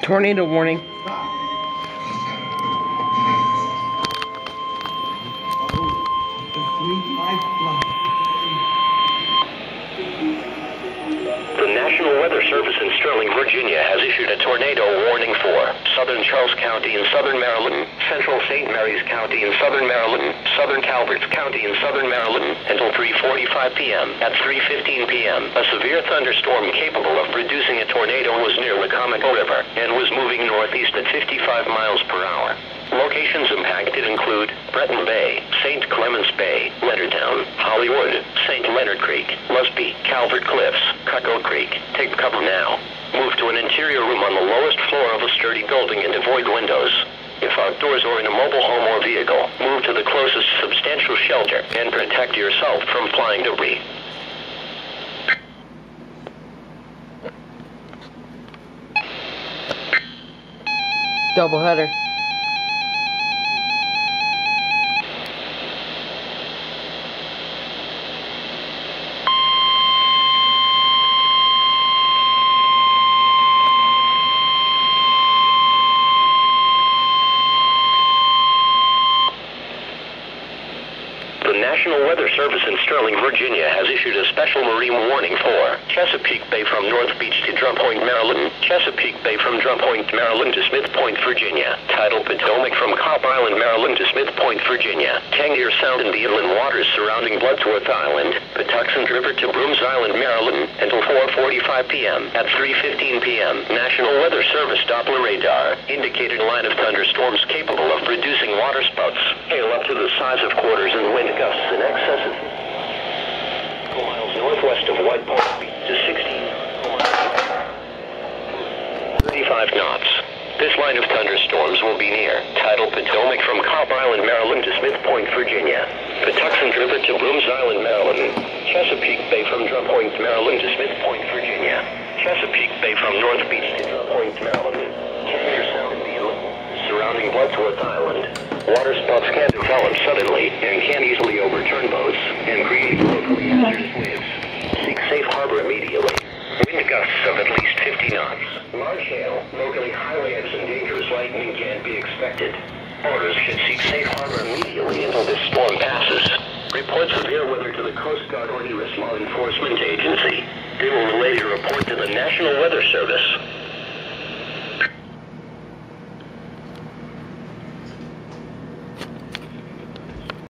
Tornado warning. The National Weather Service in Sterling, Virginia has issued a tornado warning for southern Charles County in southern Maryland, central St. Mary's County in southern Maryland, southern Calvert's County in southern Maryland, until 3:45 p.m. At 3:15 p.m., a severe thunderstorm capable of producing a tornado was near the Comico River and was moving northeast at 55 miles per hour. Locations impacted include Breton Bay, St. Clements Bay, Leonardtown, Hollywood, St. Leonard Creek, Lusby, Calvert Cliffs, Cucko Creek. Take cover now. Move to an interior room on the lowest floor of a sturdy building and avoid windows. If outdoors or in a mobile home or vehicle, move to the closest substantial shelter and protect yourself from flying debris. Doubleheader. The National Weather Service in Sterling, Virginia has issued a special marine warning for Chesapeake Bay from North Beach to Drum Point, Maryland, Chesapeake Bay from Drum Point, Maryland to Smith Point, Virginia, Tidal Potomac from Cobb Island, Maryland to Smith Point, Virginia, Tangier Sound and the inland waters surrounding Bloodsworth Island, Patuxent River to Brooms Island, Maryland, until 4:45 p.m. At 3:15 p.m., National Weather Service Doppler radar indicated a line of thunderstorms capable of producing waterspouts, hail up to the size of quarters and wind gusts in excess of 4 miles northwest of White Point to 35 knots. This line of thunderstorms will be near Tidal Potomac from Cobb Island, Maryland to Smith Point, Virginia, Patuxent River to Brooms Island, Maryland, Chesapeake Bay from Drum Point, Maryland to Smith Point, Virginia, Chesapeake Bay from North Beach to Drum Point, Maryland, Tangier Sound and the inland surrounding Bloodsworth Island. Waterspouts can develop suddenly and can easily overturn boats and create locally hazardous waves. Seek safe harbor immediately. Wind gusts of at least 50 knots. Large hail, locally high winds, and dangerous lightning can be expected. Boaters should seek safe harbor immediately until this storm passes. Report severe weather to the Coast Guard or nearest law enforcement agency. They will relay your report to the National Weather Service.